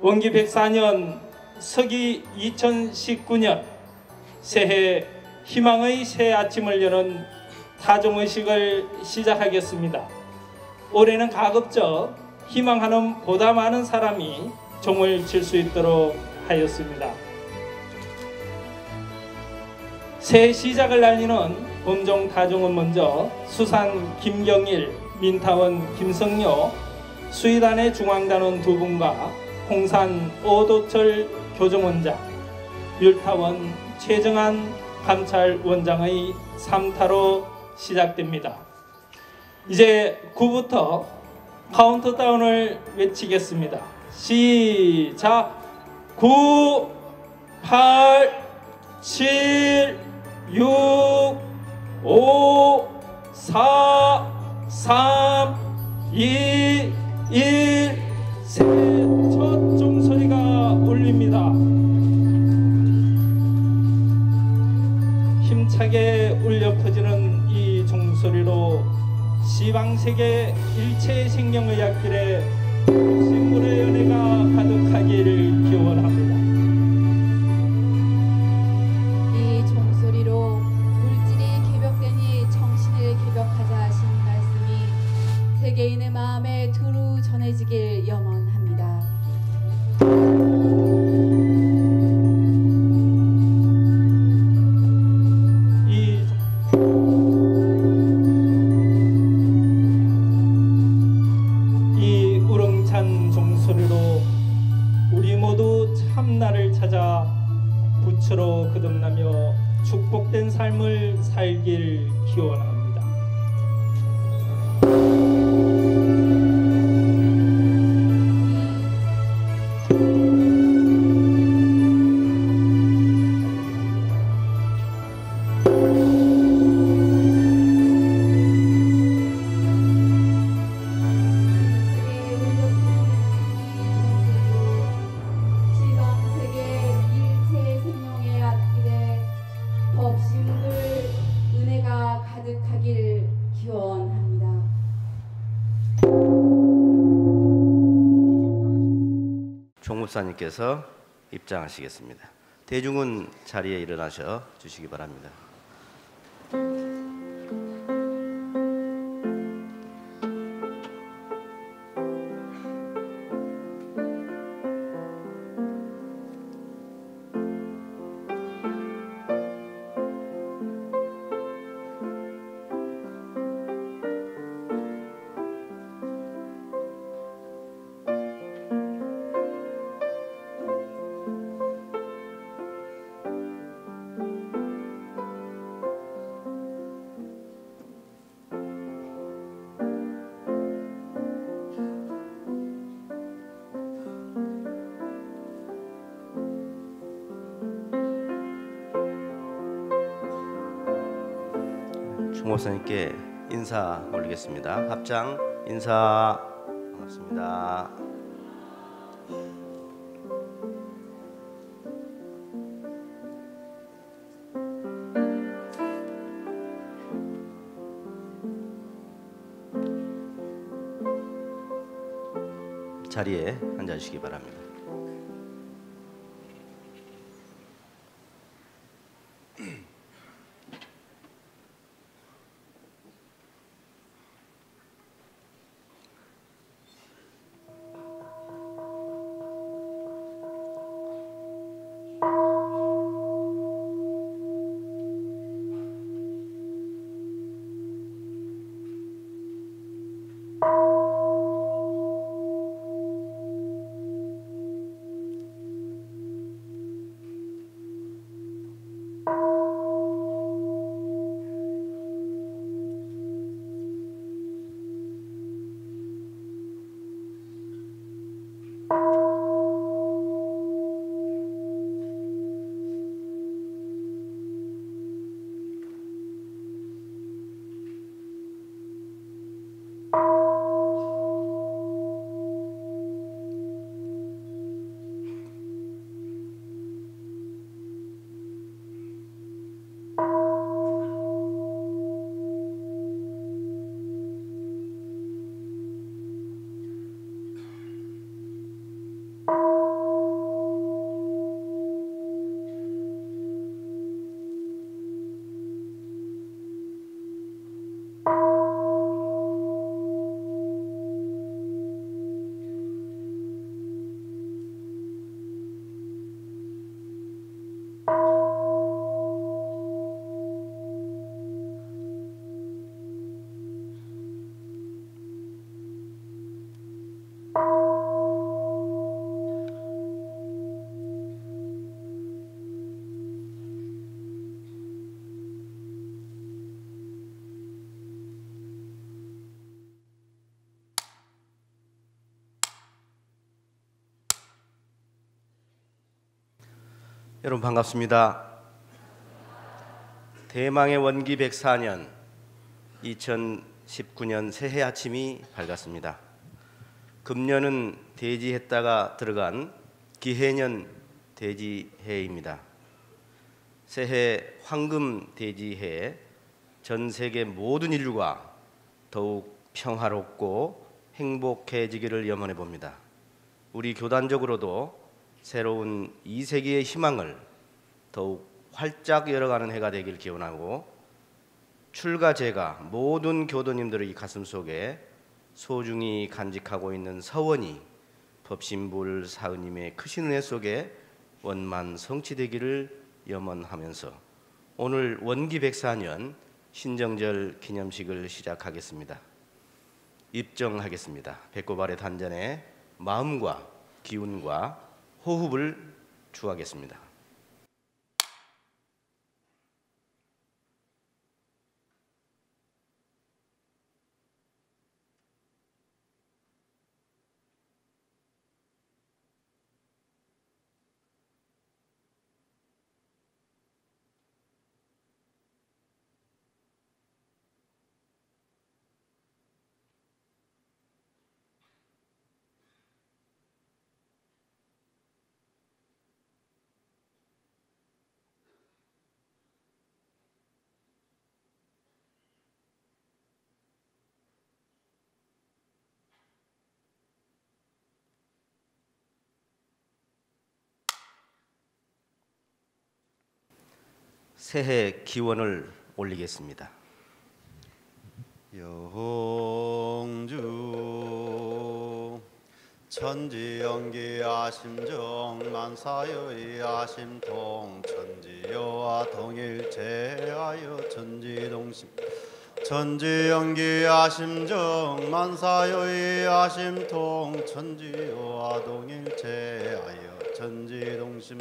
원기 104년 서기 2019년 새해 희망의 새 아침을 여는 타종의식을 시작하겠습니다. 올해는 가급적 희망하는 보다 많은 사람이 종을 칠 수 있도록 하였습니다. 새해 시작을 알리는 범종 타종은 먼저 수산 김경일, 민타원 김성료, 수의단의 중앙단원 두 분과 홍산 오도철 교정원장, 율타원 최정한 감찰원장의 3타로 시작됩니다. 이제 9부터 카운트다운을 외치겠습니다. 시작! 9, 8, 7, 6, 5, 4, 3, 2, 1. 새 첫 종소리가 울립니다. 힘차게 울려 퍼지는 이 종소리로 시방세계 일체 생명의 앞길에 생물의 연애가 가득하기를 기원합니다. 이 종소리로 물질이 개벽되니 정신을 개벽하자 하신 말씀이 세계인의 마음에 두루 전해지길 염원합니다. 이 우렁찬 종소리로 우리 모두 참나를 찾아 부처로 거듭나며 축복된 삶을 살길 기원합니다. 총무사님께서 입장하시겠습니다. 대중은 자리에 일어나셔 주시기 바랍니다. 총무사님께 인사 올리겠습니다. 합장 인사. 반갑습니다. 자리에 앉아주시기 바랍니다. 여러분 반갑습니다. 대망의 원기 104년 2019년 새해 아침이 밝았습니다. 금년은 대지했다가 들어간 기해년 대지해입니다. 새해 황금 대지해에 전 세계 모든 인류가 더욱 평화롭고 행복해지기를 염원해 봅니다. 우리 교단적으로도 새로운 2세기의 희망을 더욱 활짝 열어가는 해가 되길 기원하고, 출가제가 모든 교도님들의 가슴 속에 소중히 간직하고 있는 서원이 법신불 사은님의 크신 은혜 속에 원만 성취되기를 염원하면서 오늘 원기 104년 신정절 기념식을 시작하겠습니다. 입정하겠습니다. 배꼽 아래 단전에 마음과 기운과 호흡을 주하겠습니다. 새해 기원을 올리겠습니다. 영주 천지연기 아심정 만사여의 아심통 천지여와 동일체하여 천지동심 천지연기 아심정 만사여의 아심통 천지여와 동일체하여 천지동심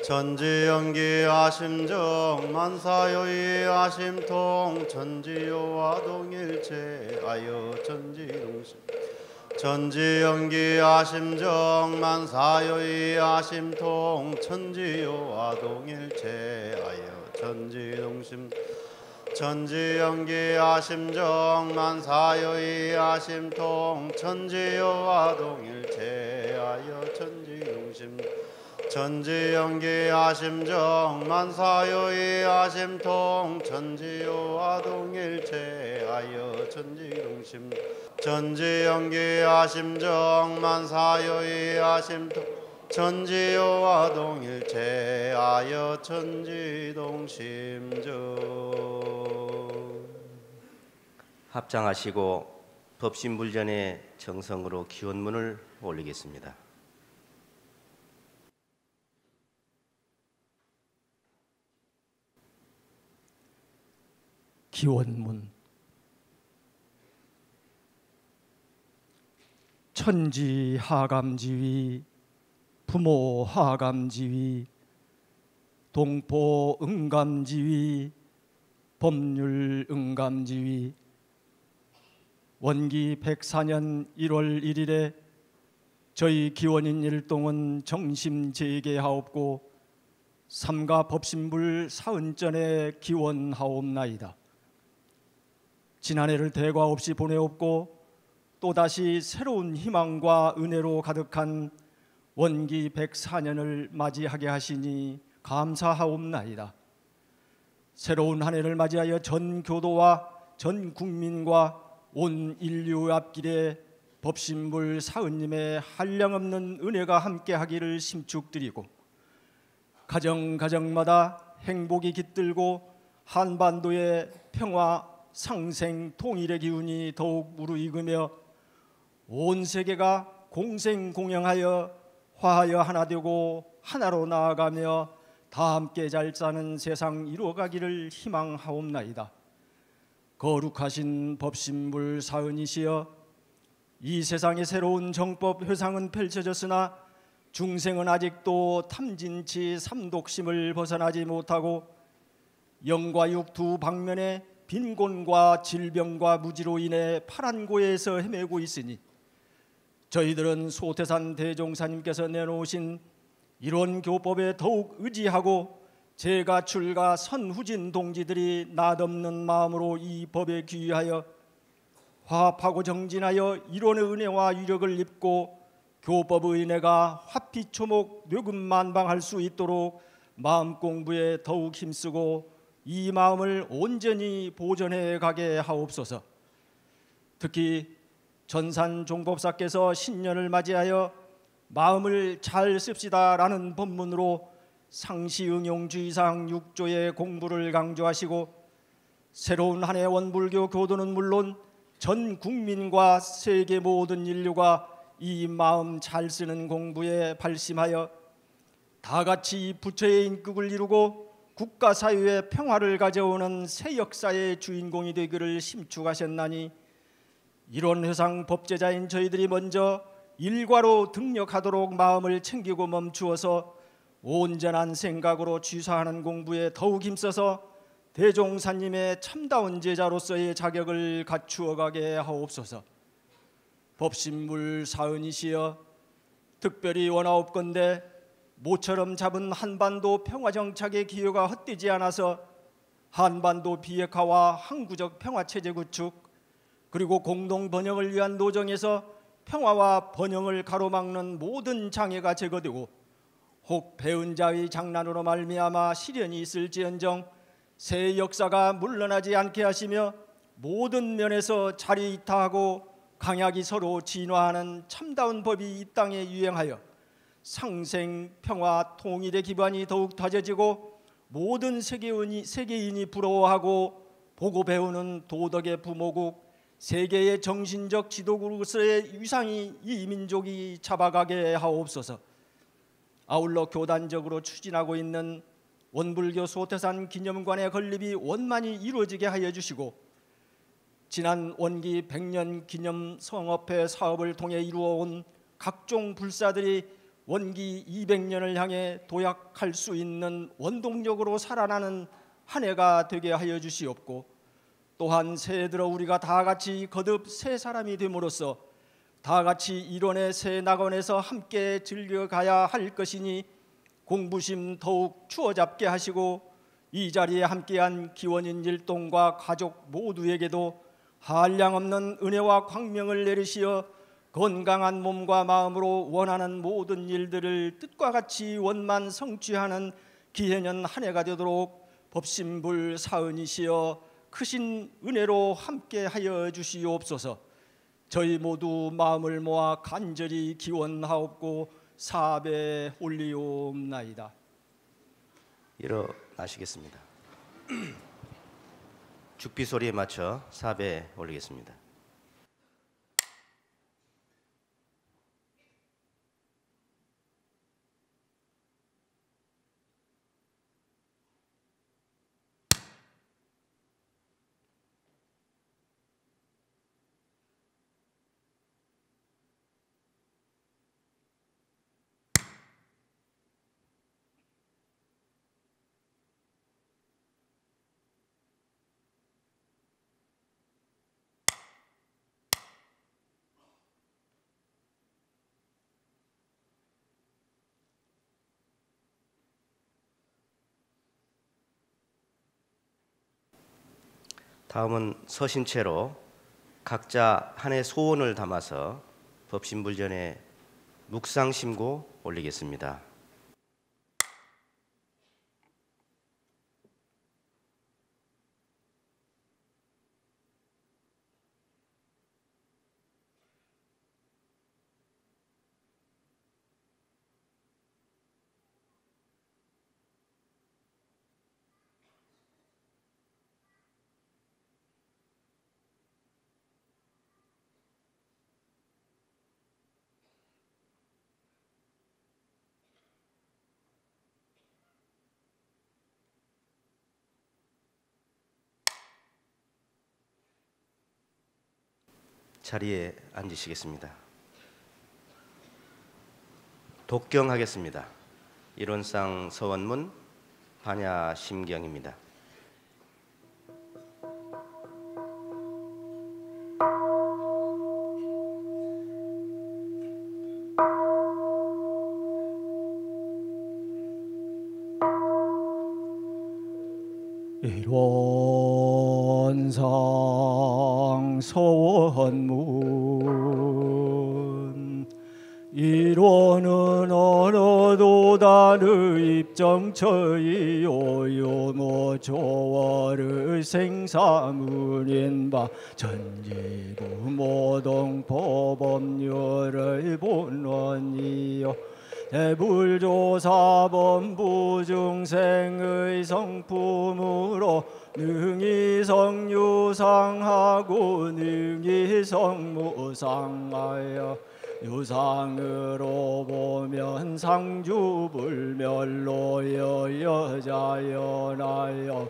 천지연기 아심정 만사여의 아심통 천지여와 동일체하여 천지동심 천지연기 아심정 만사여의 아심통 천지여와 동일체하여 천지동심 천지연기 아심정 만사여의 아심통 천지여와 동일체하여 천지동심 천지연기 아심정 만사여의 아심통 천지여와 동일체하여 천지동심 천지연기 아심정 만사여의 아심통 천지여와 동일체하여 천지동심정. 합장하시고 법신불전의 정성으로 기원문을 올리겠습니다. 기원문. 천지 하감지위 부모 하감지위 동포 응감지위 법률 응감지위 원기 104년 1월 1일에 저희 기원인 일동은 정심 재개하옵고 삼가 법신불 사은전에 기원하옵나이다. 지난해를 대과 없이 보내옵고 또다시 새로운 희망과 은혜로 가득한 원기 104년을 맞이하게 하시니 감사하옵나이다. 새로운 한 해를 맞이하여 전 교도와 전 국민과 온 인류 앞길에 법신불 사은님의 한량없는 은혜가 함께하기를 심축드리고, 가정가정마다 행복이 깃들고 한반도의 평화 상생 통일의 기운이 더욱 무르익으며 온 세계가 공생공영하여 화하여 하나 되고 하나로 나아가며 다 함께 잘 사는 세상 이루어가기를 희망하옵나이다. 거룩하신 법신불 사은이시여, 이 세상의 새로운 정법 회상은 펼쳐졌으나 중생은 아직도 탐진치 삼독심을 벗어나지 못하고 영과 육 두 방면에 빈곤과 질병과 무지로 인해 파란고에서 헤매고 있으니 저희들은 소태산 대종사님께서 내놓으신 이런 교법에 더욱 의지하고 제가 출가 선후진 동지들이 낯없는 마음으로 이 법에 귀의하여 화합하고 정진하여 이론의 은혜와 위력을 입고 교법의 은혜가 화피초목 뇌금만방할 수 있도록 마음 공부에 더욱 힘쓰고 이 마음을 온전히 보존해 가게 하옵소서. 특히 전산 종법사께서 신년을 맞이하여 마음을 잘 씁시다라는 법문으로 상시응용주의상 6조의 공부를 강조하시고 새로운 한 해 원불교 교도는 물론 전 국민과 세계 모든 인류가 이 마음 잘 쓰는 공부에 발심하여 다 같이 부처의 인격을 이루고 국가 사회의 평화를 가져오는 새 역사의 주인공이 되기를 심축하셨나니 이런 회상 법제자인 저희들이 먼저 일과로 등력하도록 마음을 챙기고 멈추어서 온전한 생각으로 취사하는 공부에 더욱 힘써서 대종사님의 참다운 제자로서의 자격을 갖추어가게 하옵소서. 법신물 사은이시여 특별히 원하옵건대 모처럼 잡은 한반도 평화정착의 기여가 헛되지 않아서 한반도 비핵화와 항구적 평화체제 구축 그리고 공동 번영을 위한 노정에서 평화와 번영을 가로막는 모든 장애가 제거되고 혹 배운 자의 장난으로 말미암아 시련이 있을지언정 새 역사가 물러나지 않게 하시며 모든 면에서 자리이타하고 강약이 서로 진화하는 참다운 법이 이 땅에 유행하여 상생, 평화, 통일의 기반이 더욱 다져지고 모든 세계인이 부러워하고 보고 배우는 도덕의 부모국 세계의 정신적 지도국으로서의 위상이 이 민족이 잡아가게 하옵소서. 아울러 교단적으로 추진하고 있는 원불교 소태산 기념관의 건립이 원만히 이루어지게 하여 주시고 지난 원기 100년 기념 성업회 사업을 통해 이루어온 각종 불사들이 원기 200년을 향해 도약할 수 있는 원동력으로 살아나는 한 해가 되게 하여 주시옵고 또한 새해 들어 우리가 다 같이 거듭 새 사람이 됨으로써 다 같이 이론의 새 낙원에서 함께 즐겨가야 할 것이니 공부심 더욱 추어잡게 하시고 이 자리에 함께한 기원인 일동과 가족 모두에게도 한량없는 은혜와 광명을 내리시어 건강한 몸과 마음으로 원하는 모든 일들을 뜻과 같이 원만 성취하는 기해년 한 해가 되도록 법신불 사은이시여 크신 은혜로 함께하여 주시옵소서. 저희 모두 마음을 모아 간절히 기원하옵고 사배 올리옵나이다. 일어나시겠습니다. 죽비 소리에 맞춰 사배 올리겠습니다. 다음은 서신체로 각자 한 해 소원을 담아서 법신불전에 묵상심고 올리겠습니다. 자리에 앉으시겠습니다. 독경하겠습니다. 이론상 서원문 반야심경입니다. 일원상 서원문 일원은 언어도 다르 입정처이요 요모 조월의 생사문인바 전지구 모동법법률의 본원이요 대불조사범부 중생의 성품으로 능히 성유상하고 능히 성무상하여 유상으로 보면 상주불멸로여 여자연하여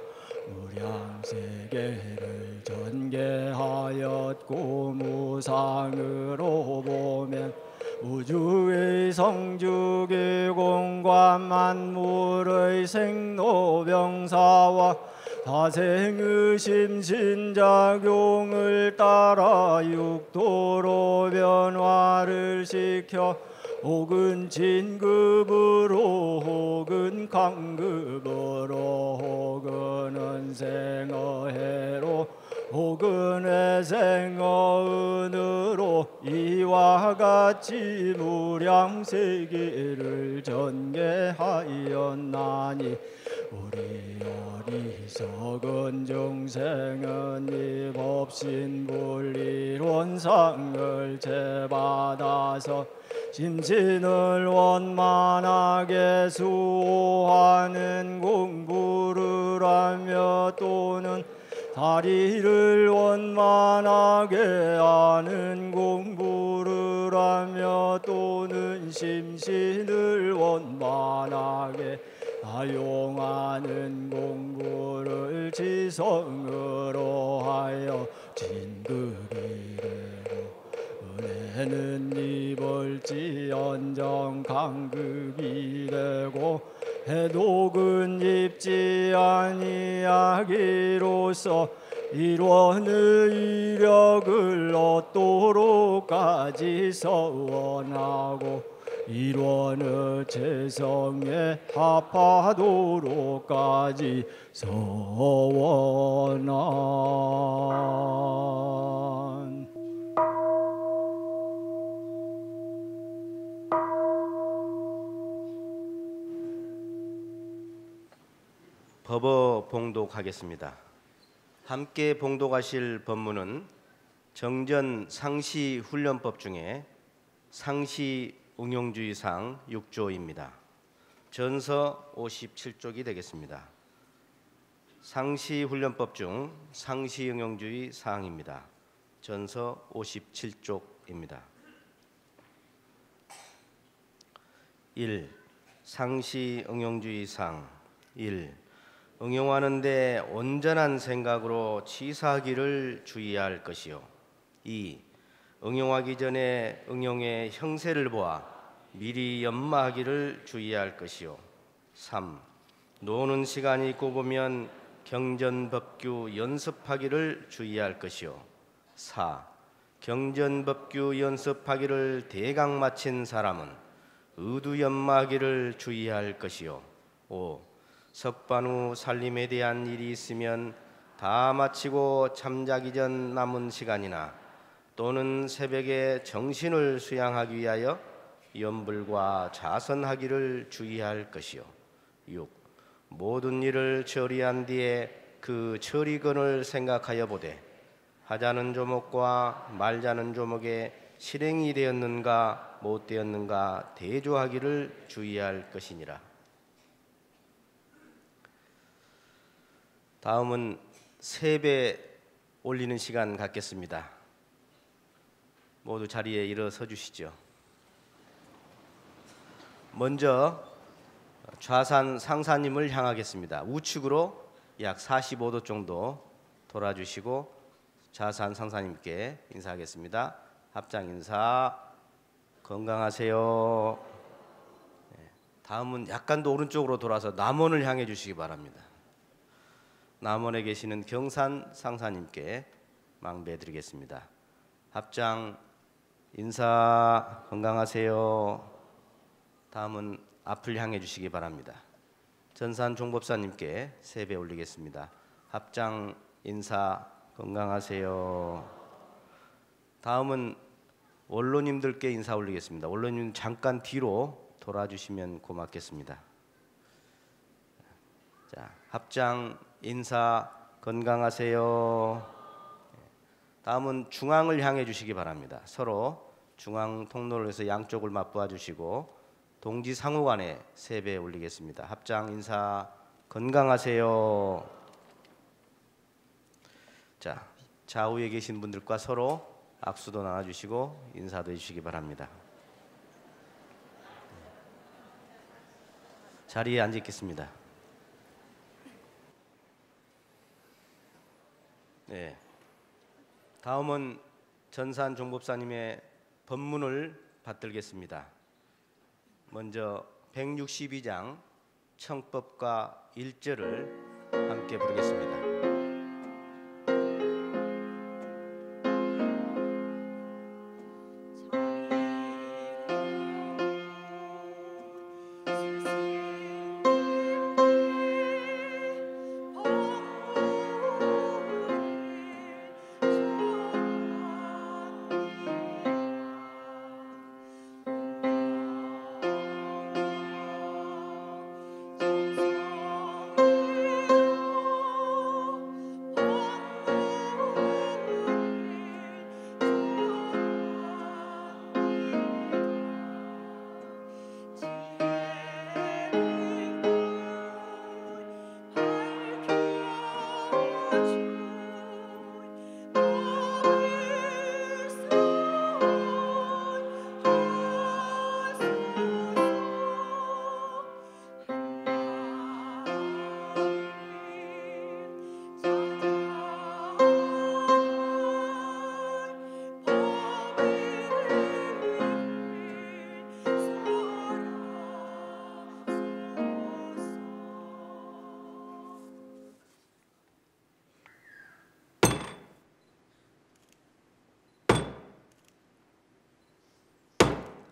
무량세계를 전개하였고 무상으로 보면 우주의 성주기 공관 만물의 생로병사와 사생의 심신작용을 따라 육도로 변화를 시켜 혹은 진급으로 혹은 강급으로 혹은 은생어해로 혹은 해생어은으로 이와 같이 무량세계를 전개하였나니 우리 어리석은 중생은 이 법신불이론상을 제받아서 심신을 원만하게 수호하는 공부를 하며 또는 다리를 원만하게 하는 공부를 하며 또는 심신을 원만하게 사용하는 공부를 지성으로 하여 진급이 되고 은혜는 입을지언정 강급이 되고 해독은 입지 아니하기로서 일원의 이력을 얻도록까지 서원하고 일원의 재성에 합하도록까지 서원한 법어 봉독하겠습니다. 함께 봉독하실 법문은 정전 상시 훈련법 중에 상시 응용주의상 6조입니다. 전서 57쪽이 되겠습니다. 상시 훈련법 중 상시 응용주의 사항입니다. 전서 57쪽입니다. 1. 상시 응용주의 사항 1. 응용하는 데 온전한 생각으로 치사하기를 주의해야 할 것이요. 2. 응용하기 전에 응용의 형세를 보아 미리 연마하기를 주의해야 할 것이요. 3. 노는 시간이 있고 보면 경전법규 연습하기를 주의해야 할 것이요. 4. 경전법규 연습하기를 대강 마친 사람은 의두연마하기를 주의해야 할 것이요. 5. 석반 후 살림에 대한 일이 있으면 다 마치고 잠자기 전 남은 시간이나 또는 새벽에 정신을 수양하기 위하여 염불과 자선하기를 주의할 것이요. 6. 모든 일을 처리한 뒤에 그 처리건을 생각하여 보되 하자는 조목과 말자는 조목에 실행이 되었는가 못 되었는가 대조하기를 주의할 것이니라. 다음은 세배 올리는 시간 갖겠습니다. 모두 자리에 일어서 주시죠. 먼저 좌산 상사님을 향하겠습니다. 우측으로 약 45도 정도 돌아주시고 좌산 상사님께 인사하겠습니다. 합장 인사. 건강하세요. 다음은 약간 더 오른쪽으로 돌아서 남원을 향해 주시기 바랍니다. 남원에 계시는 경산 상사님께 망배드리겠습니다. 합장 인사. 건강하세요. 다음은 앞을 향해 주시기 바랍니다. 전산 종법사님께 세배 올리겠습니다. 합장 인사 건강하세요. 다음은 원로님들께 인사 올리겠습니다. 원로님 잠깐 뒤로 돌아주시면 고맙겠습니다. 자, 합장 인사 건강하세요. 다음은 중앙을 향해 주시기 바랍니다. 서로 중앙 통로를 해서 양쪽을 맞보아 주시고 동지상호간에 세배 올리겠습니다. 합장 인사 건강하세요. 자, 좌우에 계신 분들과 서로 악수도 나눠주시고 인사도 해주시기 바랍니다. 자리에 앉아 있겠습니다. 네, 다음은 전산 종법사님의 법문을 받들겠습니다. 먼저 162장 청법과 1절을 함께 부르겠습니다.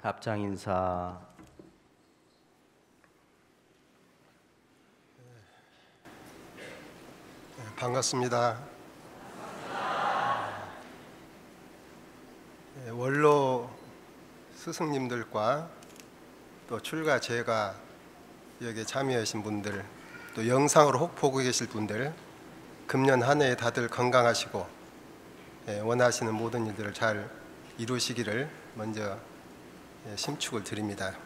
합장 인사. 반갑습니다. 원로 스승님들과 또 출가 제가 여기에 참여하신 분들, 또 영상으로 혹 보고 계실 분들, 금년 한 해 다들 건강하시고 원하시는 모든 일들을 잘 이루시기를 먼저 심축을 드립니다.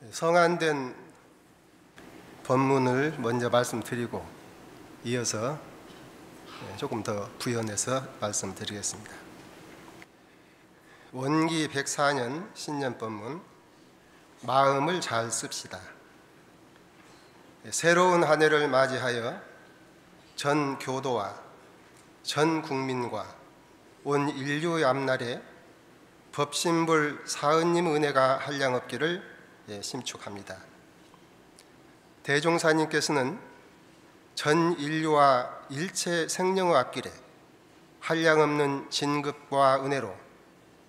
성안된 법문을 먼저 말씀드리고 이어서 조금 더 부연해서 말씀드리겠습니다. 원기 104년 신년 법문, 마음을 잘 씁시다. 새로운 한 해를 맞이하여 전 교도와 전 국민과 온 인류의 앞날에 법신불 사은님 은혜가 한량없기를 심축합니다. 대종사님께서는 전 인류와 일체 생명의 앞길에 한량없는 진급과 은혜로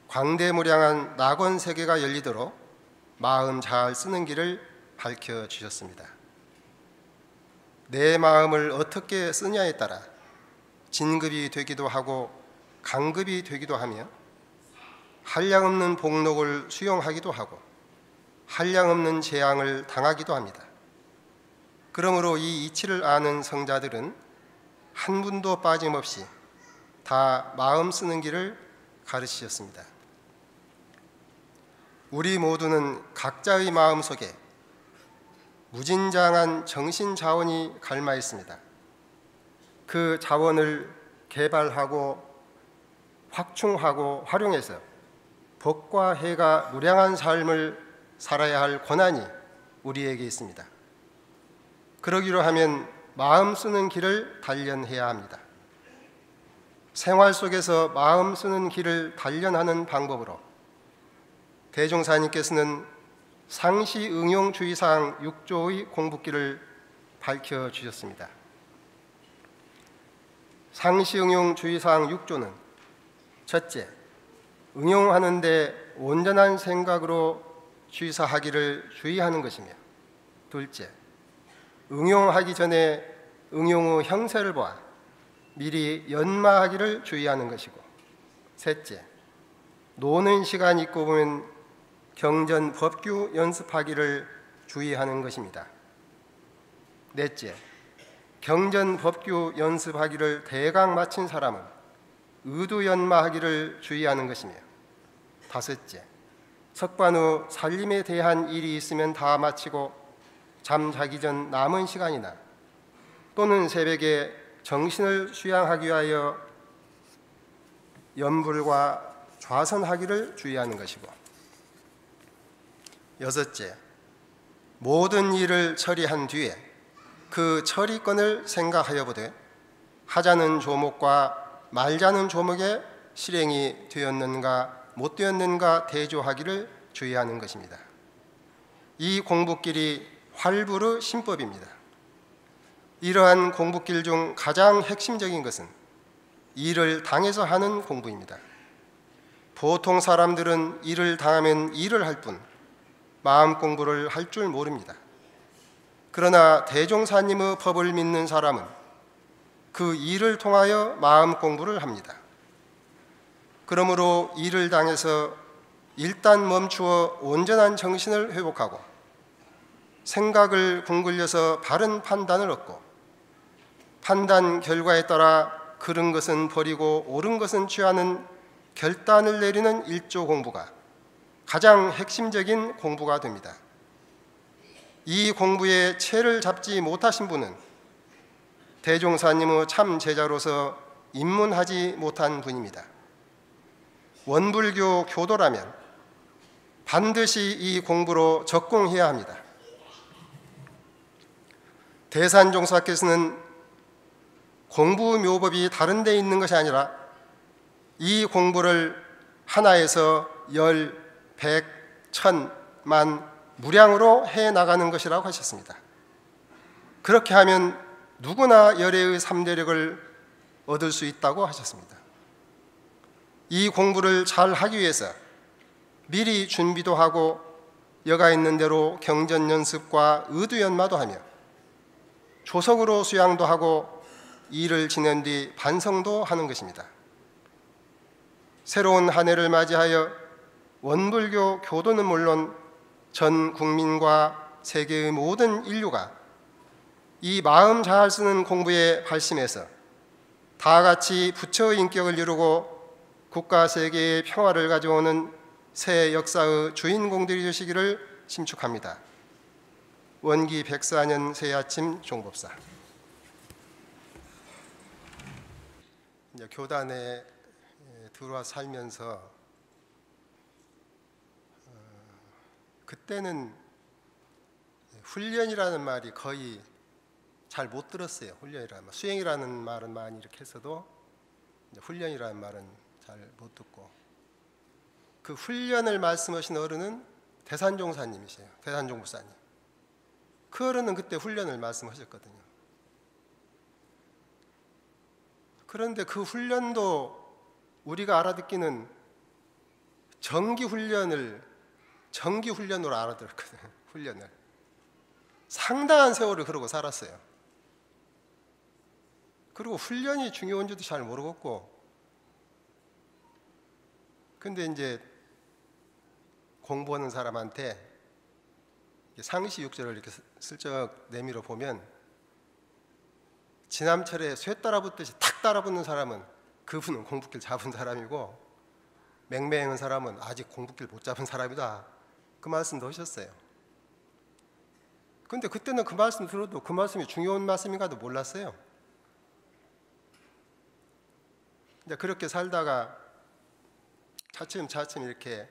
광대무량한 낙원 세계가 열리도록 마음 잘 쓰는 길을 밝혀주셨습니다. 내 마음을 어떻게 쓰냐에 따라 진급이 되기도 하고 강급이 되기도 하며 한량없는 복록을 수용하기도 하고 한량없는 재앙을 당하기도 합니다. 그러므로 이 이치를 아는 성자들은 한 분도 빠짐없이 다 마음 쓰는 길을 가르치셨습니다. 우리 모두는 각자의 마음속에 무진장한 정신 자원이 갈마 있습니다. 그 자원을 개발하고 확충하고 활용해서 복과 해가 무량한 삶을 살아야 할 권한이 우리에게 있습니다. 그러기로 하면 마음 쓰는 길을 단련해야 합니다. 생활 속에서 마음 쓰는 길을 단련하는 방법으로 대종사님께서는 상시 응용주의사항 6조의 공부길을 밝혀주셨습니다. 상시 응용주의사항 6조는 첫째, 응용하는 데 온전한 생각으로 취사하기를 주의하는 것이며, 둘째, 응용하기 전에 응용 후 형세를 보아 미리 연마하기를 주의하는 것이고, 셋째, 노는 시간 있고 보면 경전 법규 연습하기를 주의하는 것입니다. 넷째, 경전 법규 연습하기를 대강 마친 사람은 의도 연마하기를 주의하는 것이며, 다섯째, 석반 후 살림에 대한 일이 있으면 다 마치고 잠자기 전 남은 시간이나 또는 새벽에 정신을 수양하기 위하여 염불과 좌선하기를 주의하는 것이고, 여섯째, 모든 일을 처리한 뒤에 그 처리권을 생각하여 보되 하자는 조목과 말자는 조목에 실행이 되었는가 못 되었는가 대조하기를 주의하는 것입니다. 이 공부길이 활부르 신법입니다. 이러한 공부길 중 가장 핵심적인 것은 일을 당해서 하는 공부입니다. 보통 사람들은 일을 당하면 일을 할 뿐 마음 공부를 할 줄 모릅니다. 그러나 대종사님의 법을 믿는 사람은 그 일을 통하여 마음 공부를 합니다. 그러므로 일을 당해서 일단 멈추어 온전한 정신을 회복하고 생각을 궁굴려서 바른 판단을 얻고 판단 결과에 따라 그른 것은 버리고 옳은 것은 취하는 결단을 내리는 일조 공부가 가장 핵심적인 공부가 됩니다. 이 공부에 채를 잡지 못하신 분은 대종사님의 참 제자로서 입문하지 못한 분입니다. 원불교 교도라면 반드시 이 공부로 적공해야 합니다. 대산종사께서는 공부 묘법이 다른 데 있는 것이 아니라 이 공부를 하나에서 10, 100, 1000, 만 무량으로 해나가는 것이라고 하셨습니다. 그렇게 하면 누구나 열애의 3대력을 얻을 수 있다고 하셨습니다. 이 공부를 잘 하기 위해서 미리 준비도 하고 여가 있는 대로 경전 연습과 의도 연마도 하며 조석으로 수양도 하고 일을 지낸 뒤 반성도 하는 것입니다. 새로운 한 해를 맞이하여 원불교 교도는 물론 전 국민과 세계의 모든 인류가 이 마음 잘 쓰는 공부에 발심해서 다 같이 부처의 인격을 이루고 국가 세계의 평화를 가져오는 새 역사의 주인공들이 되시기를 심축합니다. 원기 104년 새아침 종법사. 이제 교단에 들어와 살면서 그때는 훈련이라는 말이 거의 잘 못 들었어요. 훈련이라는 말, 수행이라는 말은 많이 이렇게 했어도 훈련이라는 말은 잘 못 듣고, 그 훈련을 말씀하신 어른은 대산종사님이세요. 대산종부사님. 그 어른은 그때 훈련을 말씀하셨거든요. 그런데 그 훈련도 우리가 알아듣기는 정기훈련으로 알아들었거든요. 훈련을 상당한 세월을 그러고 살았어요. 그리고 훈련이 중요한 줄도 잘 모르겠고, 근데 이제 공부하는 사람한테 상시 6절을 이렇게 슬쩍 내밀어 보면 지남철에 쇠 따라붙듯이 탁 따라붙는 사람은 그분은 공부길 잡은 사람이고, 맹맹한 사람은 아직 공부길 못 잡은 사람이다, 그 말씀도 하셨어요. 근데 그때는 그 말씀 들어도 그 말씀이 중요한 말씀인가도 몰랐어요. 이제 그렇게 살다가 차츰 이렇게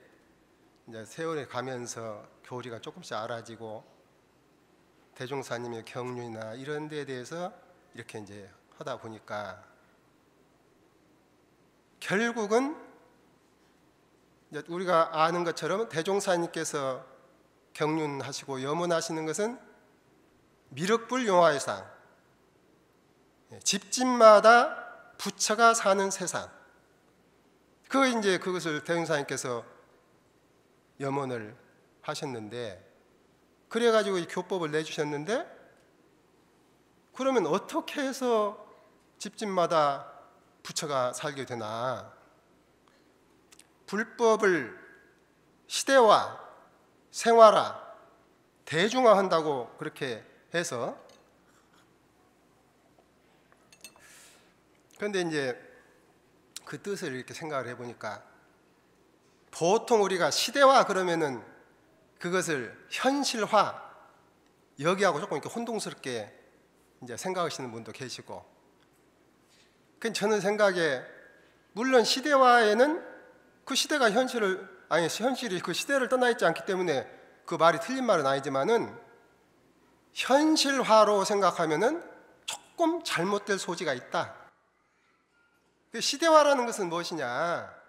이제 세월이 가면서 교리가 조금씩 알아지고 대종사님의 경륜이나 이런 데에 대해서 이렇게 이제 하다 보니까 결국은 이제 우리가 아는 것처럼 대종사님께서 경륜하시고 염원하시는 것은 미륵불 용화의상, 집집마다 부처가 사는 세상, 이제 그것을 대종사님께서 염원을 하셨는데, 그래가지고 이 교법을 내주셨는데, 그러면 어떻게 해서 집집마다 부처가 살게 되나? 불법을 시대화, 생활화, 대중화한다고 그렇게 해서, 그런데 이제 그 뜻을 이렇게 생각을 해보니까, 보통 우리가 시대화 그러면은 그것을 현실화, 여기하고 조금 이렇게 혼동스럽게 이제 생각하시는 분도 계시고, 그 저는 생각에 물론 시대화에는 그 시대가 현실이 그 시대를 떠나 있지 않기 때문에 그 말이 틀린 말은 아니지만은, 현실화로 생각하면은 조금 잘못될 소지가 있다. 그 시대화라는 것은 무엇이냐?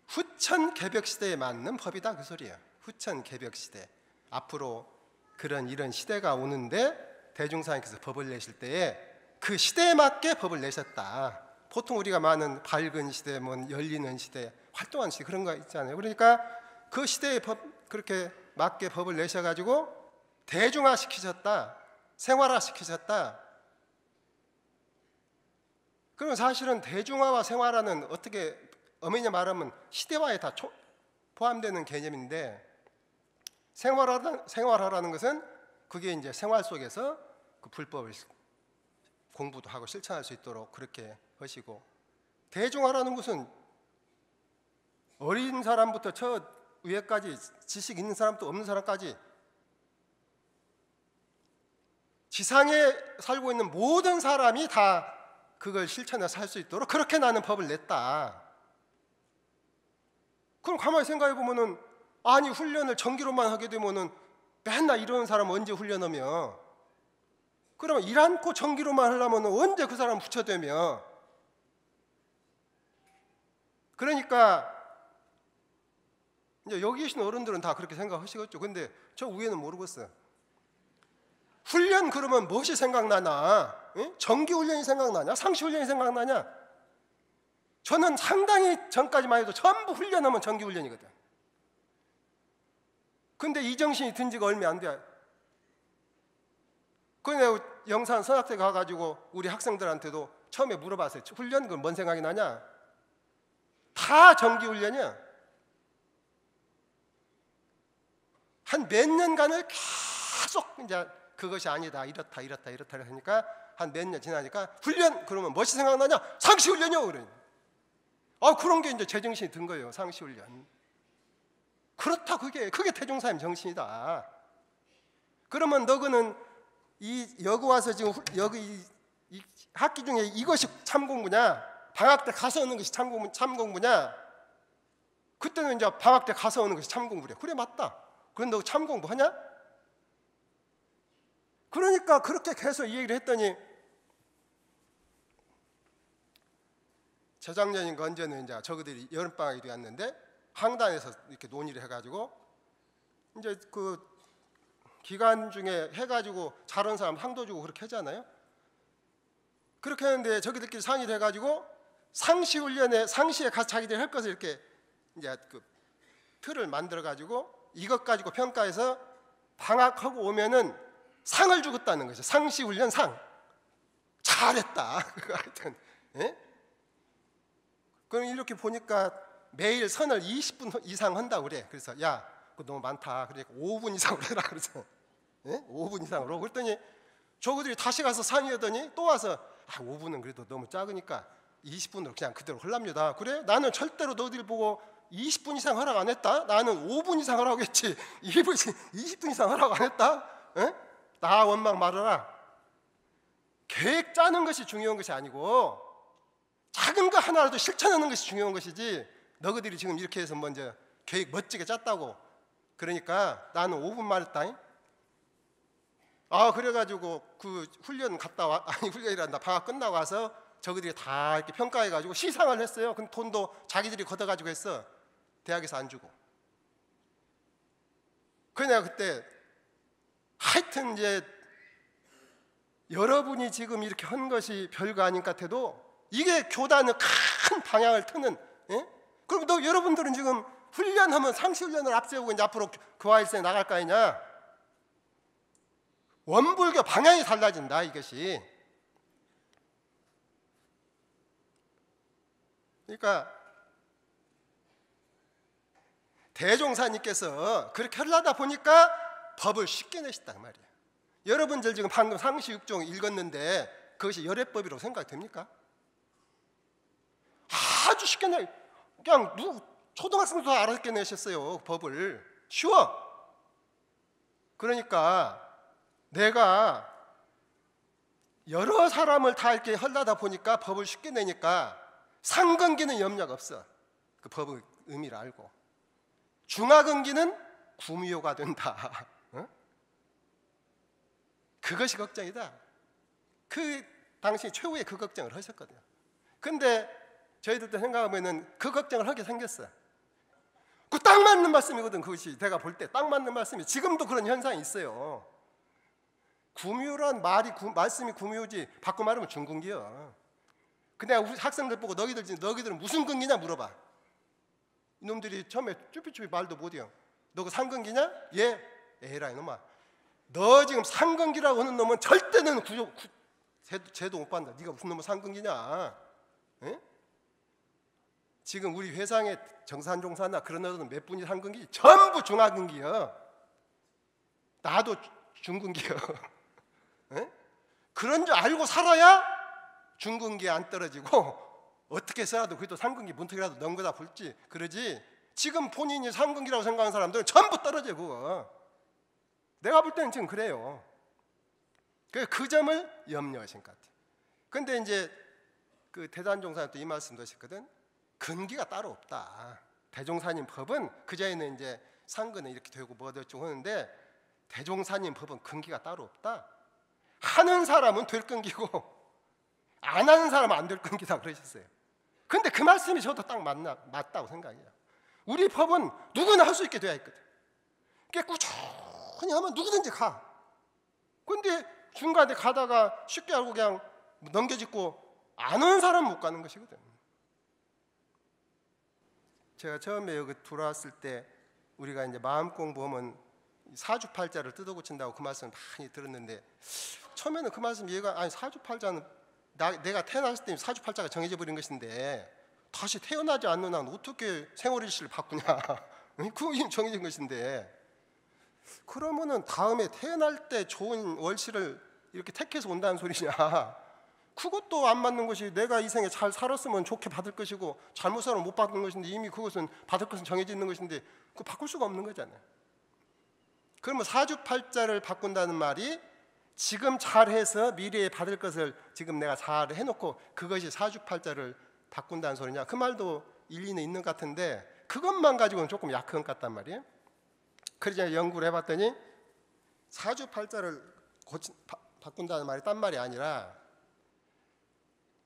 후천 개벽 시대에 맞는 법이다, 그 소리예요. 후천 개벽 시대. 앞으로 이런 시대가 오는데 대중사님께서 법을 내실 때에 그 시대에 맞게 법을 내셨다. 보통 우리가 많은 밝은 시대, 열리는 시대, 활동하는 시대, 그런 거 있잖아요. 그러니까 그 시대에 그렇게 맞게 법을 내셔가지고 대중화 시키셨다, 생활화 시키셨다. 그럼 사실은 대중화와 생활화는 어떻게 엄연히 말하면 시대화에 다 포함되는 개념인데, 생활화라는 것은 그게 이제 생활 속에서 그 불법을 공부도 하고 실천할 수 있도록 그렇게 하시고, 대중화라는 것은 어린 사람부터 저 위에까지, 지식 있는 사람도 없는 사람까지 지상에 살고 있는 모든 사람이 다 그걸 실천해서 할 수 있도록 그렇게 나는 법을 냈다. 그럼 가만히 생각해 보면은, 아니 훈련을 전기로만 하게 되면은 맨날 이러는 사람 언제 훈련하며? 그러면 일 않고 전기로만 하려면 언제 그 사람 부처되며? 그러니까 이제 여기 계신 어른들은 다 그렇게 생각하시겠죠. 근데 저 위에는 모르겠어요. 훈련 그러면 무엇이 생각나나? 전기 훈련이 생각나냐? 상시 훈련이 생각나냐? 저는 상당히 전까지만 해도 전부 훈련하면 전기 훈련이거든. 근데 이 정신이 든 지가 얼마 안 돼. 그래서 내가 영산 선학대 가가지고 우리 학생들한테도 처음에 물어봤어요. 훈련 그건 뭔 생각이 나냐? 다 전기 훈련이야. 한 몇 년간을 계속 이제 그것이 아니다, 이렇다 하니까 한 몇 년 지나니까 훈련 그러면 무엇이 생각나냐? 상시 훈련이요. 그래. 그런 게 이제 제정신이 든 거예요. 상시 훈련. 그렇다, 그게 태종사님 정신이다. 그러면 너그는 여기 와서 지금 여기 이 학기 중에 이것이 참공부냐? 방학 때 가서 오는 것이 참공부냐? 그때는 이제 방학 때 가서 오는 것이 참공부래. 그래, 맞다. 그런데 너 참공부 하냐? 그러니까 그렇게 계속 이 얘기를 했더니, 재작년인가 언제는 이제 저그들이 여름방학이 되었는데 항단에서 이렇게 논의를 해가지고 이제 그 기간 중에 해가지고 잘하는 사람 상도 주고 그렇게 하잖아요. 그렇게 했는데 저기들끼리 상의를 해가지고 상시훈련에, 상시에 가서 자기들이 할 것을 이렇게 이제 그 틀을 만들어가지고 이것 가지고 평가해서 방학하고 오면은 상을 주겠다는 거죠. 상시훈련 상. 잘했다. 하여튼, 예? 그럼 이렇게 보니까 매일 선을 20분 이상 한다고 그래. 그래서 야, 그거 너무 많다. 그러니까 5분 이상으로 해라. 그래서 5분 이상으로. 그랬더니 저그들이 다시 가서 상의하더니 또 와서 5분은 그래도 너무 작으니까 20분으로 그냥 그대로 하랍니다. 그래? 나는 절대로 너희들 보고 20분 이상 허락 안 했다. 나는 5분 이상 하라고 했지 20분 이상 하라고 안 했다. 에? 나 원망 말아라. 계획 짜는 것이 중요한 것이 아니고 작은 거 하나라도 실천하는 것이 중요한 것이지, 너희들이 지금 이렇게 해서 먼저 계획 멋지게 짰다고 그러니까 나는 5분 말했다. 그래가지고 그 훈련 갔다 와, 훈련이란다, 방학 끝나고 와서 저희들이 다 이렇게 평가해가지고 시상을 했어요. 근데 돈도 자기들이 걷어가지고 했어. 대학에서 안 주고. 그래서 내가 그때 하여튼 이제 여러분이 지금 이렇게 한 것이 별거 아닌 것 같아도 이게 교단의 큰 방향을 트는, 예? 그럼 여러분들은 지금 훈련하면 상시 훈련을 앞세우고 이제 앞으로 교화일생에 나갈 거 아니냐? 원불교 방향이 달라진다 이것이. 그러니까 대종사님께서 그렇게 하려다 보니까 법을 쉽게 내셨단 말이에요. 여러분들 지금 방금 상시 6종 읽었는데 그것이 열애법이라고 생각됩니까? 아주 쉽게 그냥 초등학생도 알아듣게 내셨어요. 법을 쉬워. 그러니까 내가 여러 사람을 다 이렇게 하려다 보니까 법을 쉽게 내니까 상근기는 염려가 없어. 그 법의 의미를 알고. 중하근기는 구미호가 된다. 어? 그것이 걱정이다. 그 당시 최후의 그 걱정을 하셨거든요. 근데 저희들도 생각하면은 그 걱정을 하게 생겼어요. 그 딱 맞는 말씀이거든. 그것이 내가 볼 때 딱 맞는 말씀이. 지금도 그런 현상이 있어요. 구미호란 말씀이 구미호지 바꿔 말하면 중근기야. 근데 우리 학생들 보고 너희들은 무슨 근기냐 물어봐. 이놈들이 처음에 쭈삐쭈삐 말도 못해요. 너 그 상근기냐? 예. 에라 이놈아. 너 지금 상근기라고 하는 놈은 절대는 제도 못 받는다. 네가 무슨 놈의 상근기냐? 에? 지금 우리 회상에 정산종사나 그런 애들은 몇 분이 상근기? 전부 중하근기야. 나도 중근기야. 에? 그런 줄 알고 살아야 중근기에 안 떨어지고 어떻게 해서라도 그래도 상근기 문턱이라도 넣은 거다 볼지 그러지. 지금 본인이 상근기라고 생각하는 사람들은 전부 떨어져 그거. 내가 볼 때는 지금 그래요. 그 점을 염려하신 것 같아요. 근데 이제 그 대단종사님 또 이 말씀도 하셨거든. 근기가 따로 없다. 대종사님 법은 그자에는 이제 상근은 이렇게 되고 뭐가 좀 하는데 대종사님 법은 근기가 따로 없다. 하는 사람은 될 근기고 안 하는 사람은 안 될 근기다 그러셨어요. 근데 그 말씀이 저도 딱 맞다고 생각해요. 우리 법은 누구나 할 수 있게 되어 있거든. 그러니까 꾸준히 하면 누구든지 가. 근데 중간에 가다가 쉽게 알고 그냥 넘겨짚고 안 오는 사람은 못 가는 것이거든. 제가 처음에 여기 들어왔을 때 우리가 이제 마음 공부하면 사주팔자를 뜯어고친다고 그 말씀을 많이 들었는데 처음에는 그 말씀 이해가 아니 사주팔자는 내가 태어났을 때 사주팔자가 정해져 버린 것인데 다시 태어나지 않는 한 어떻게 생월일시를 바꾸냐. 그거 이미 정해진 것인데 그러면은 다음에 태어날 때 좋은 월시를 이렇게 택해서 온다는 소리냐. 그것도 안 맞는 것이 내가 이 생에 잘 살았으면 좋게 받을 것이고 잘못 살면 못 받는 것인데 이미 그것은 받을 것은 정해져 있는 것인데 그거 바꿀 수가 없는 거잖아요. 그러면 사주팔자를 바꾼다는 말이 지금 잘해서 미래에 받을 것을 지금 내가 잘 해놓고 그것이 사주팔자를 바꾼다는 소리냐. 그 말도 일리는 있는 것 같은데 그것만 가지고는 조금 약한 것 같단 말이에요. 그래서 연구를 해봤더니 사주팔자를 바꾼다는 말이 딴 말이 아니라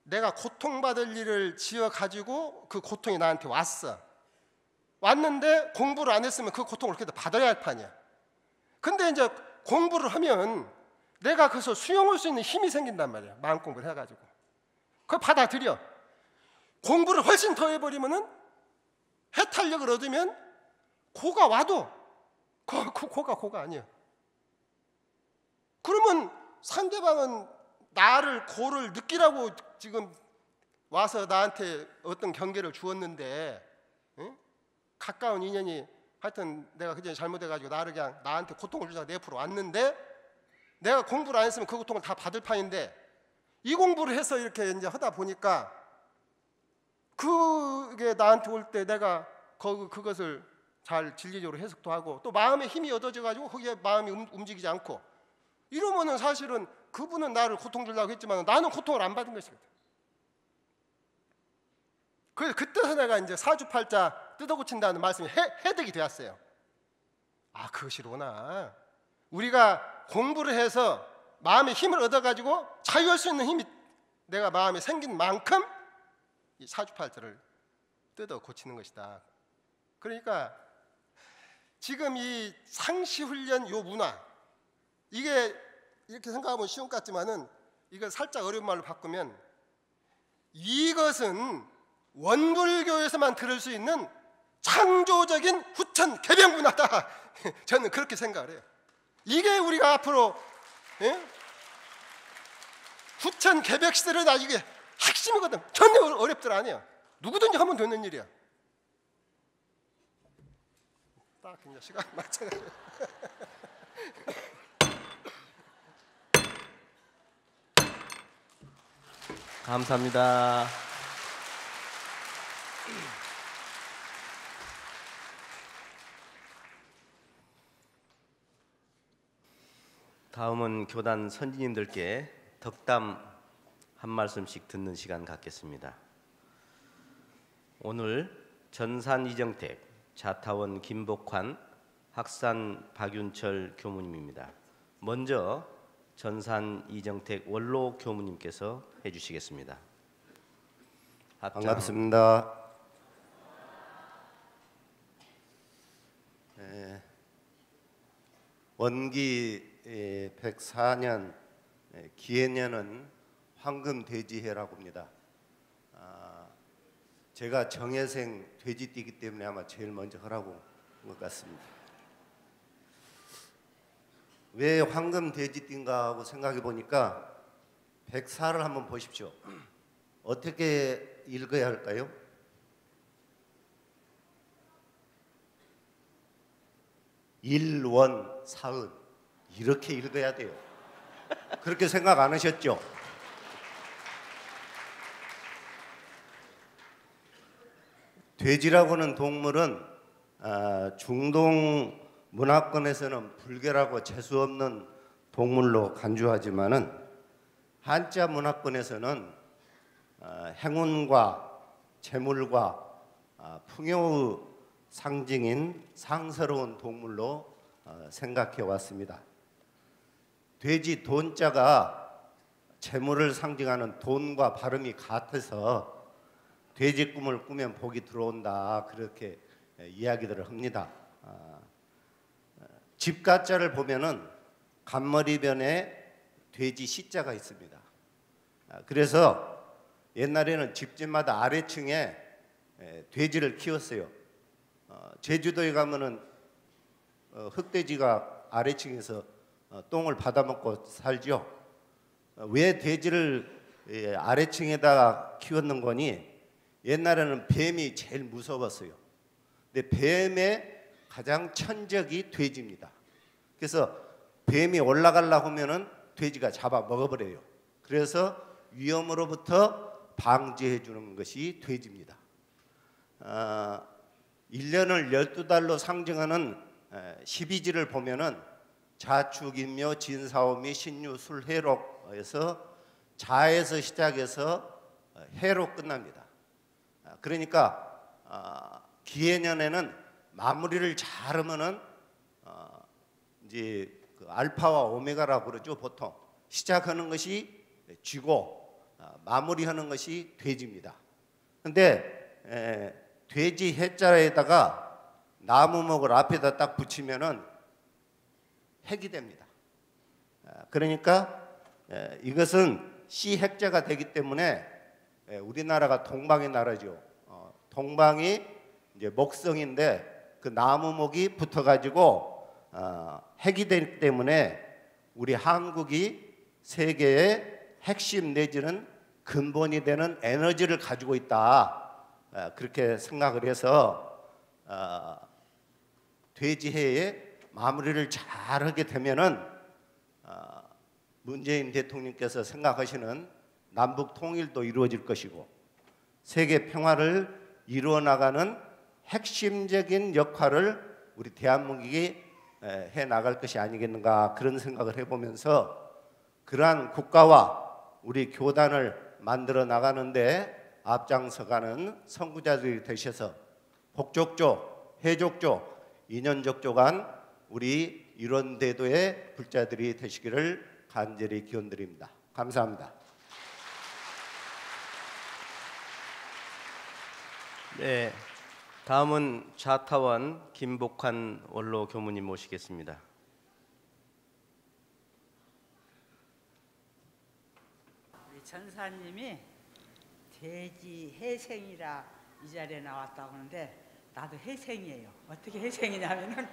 내가 고통받을 일을 지어가지고 그 고통이 나한테 왔는데 공부를 안 했으면 그 고통을 그래도 받아야 할 판이야. 근데 이제 공부를 하면 내가 그것을 수용할 수 있는 힘이 생긴단 말이야. 마음 공부를 해가지고 그걸 받아들여. 공부를 훨씬 더 해버리면은 해탈력을 얻으면 고가 와도 고가 아니야. 그러면 상대방은 나를 고를 느끼라고 지금 와서 나한테 어떤 경계를 주었는데 응? 가까운 인연이 하여튼 내가 그전에 잘못해가지고 나를 그냥 나한테 고통을 주다가 내 옆으로 왔는데 내가 공부를 안 했으면 그 고통을 다 받을 판인데 이 공부를 해서 이렇게 이제 하다 보니까 그게 나한테 올 때 내가 그것을 잘 진리적으로 해석도 하고 또 마음에 힘이 얻어져가지고 거기에 마음이 움직이지 않고 이러면은 사실은 그분은 나를 고통 주려고 했지만 나는 고통을 안 받은 것이거든. 그래서 그때서 내가 이제 사주팔자 뜯어고친다는 말씀이 해득이 되었어요. 아, 그것이로구나. 우리가 공부를 해서 마음의 힘을 얻어가지고 자유할 수 있는 힘이 내가 마음에 생긴 만큼 이 사주팔자를 뜯어 고치는 것이다. 그러니까 지금 이 상시훈련 요 문화 이게 이렇게 생각하면 쉬운 것 같지만은 이걸 살짝 어려운 말로 바꾸면 이것은 원불교에서만 들을 수 있는 창조적인 후천 개병 문화다. 저는 그렇게 생각을 해요. 이게 우리가 앞으로 예? 후천 개벽 시대를 나 이게 핵심이거든. 전혀 어렵들 아니야. 누구든지 하면 되는 일이야. 딱 그냥 시간 맞춰가지고. 감사합니다. 다음은 교단 선지님들께 덕담 한 말씀씩 듣는 시간 갖겠습니다. 오늘 전산 이정택, 자타원 김복환, 학산 박윤철 교무님입니다. 먼저 전산 이정택 원로 교무님께서 해주시겠습니다. 반갑습니다. 원기 104년 기해년은 황금돼지해라고 합니다. 제가 정예생 돼지띠기 때문에 아마 제일 먼저 하라고 한 것 같습니다. 왜 황금돼지띠인가 하고 생각해 보니까 104를 한번 보십시오. 어떻게 읽어야 할까요? 일원사은 이렇게 읽어야 돼요. 그렇게 생각 안 하셨죠? 돼지라고 하는 동물은 중동 문화권에서는 불결하고 재수없는 동물로 간주하지만은 한자 문화권에서는 행운과 재물과 풍요의 상징인 상스러운 동물로 생각해 왔습니다. 돼지 돈자가 재물을 상징하는 돈과 발음이 같아서 돼지 꿈을 꾸면 복이 들어온다, 그렇게 이야기들을 합니다. 집가자를 보면은 간머리변에 돼지 시자가 있습니다. 그래서 옛날에는 집집마다 아래층에 돼지를 키웠어요. 제주도에 가면은 흑돼지가 아래층에서 똥을 받아먹고 살죠. 왜 돼지를 아래층에다가 키웠는 거니? 옛날에는 뱀이 제일 무서웠어요. 근데 뱀의 가장 천적이 돼지입니다. 그래서 뱀이 올라가려고 하면은 돼지가 잡아 먹어버려요. 그래서 위험으로부터 방지해 주는 것이 돼지입니다. 1년을 12달로 상징하는 12지를 보면은 자축인묘 진사오미 신유 술해록에서 자에서 시작해서 해로 끝납니다. 그러니까 기해년에는 마무리를 잘하면은 이제 그 알파와 오메가라고 그러죠. 보통 시작하는 것이 쥐고 마무리하는 것이 돼지입니다. 근데 돼지 해자에다가 나무목을 앞에다 딱 붙이면은 핵이 됩니다. 그러니까 이것은 씨 핵자가 되기 때문에 우리나라가 동방의 나라죠. 동방이 이제 목성인데 그 나무목이 붙어가지고 핵이 되기 때문에 우리 한국이 세계의 핵심 내지는 근본이 되는 에너지를 가지고 있다, 그렇게 생각을 해서 돼지해에 마무리를 잘하게 되면은 문재인 대통령께서 생각하시는 남북 통일도 이루어질 것이고 세계 평화를 이루어 나가는 핵심적인 역할을 우리 대한민국이 해 나갈 것이 아니겠는가, 그런 생각을 해보면서 그러한 국가와 우리 교단을 만들어 나가는데 앞장서가는 선구자들이 되셔서 복족조, 해족조, 인연족조간 우리 일원대도의 불자들이 되시기를 간절히 기원드립니다. 감사합니다. 네, 다음은 자타원 김복환 원로 교무님 모시겠습니다. 우리 전사님이 돼지 해생이라 이 자리에 나왔다고 하는데 나도 해생이에요. 어떻게 해생이냐면은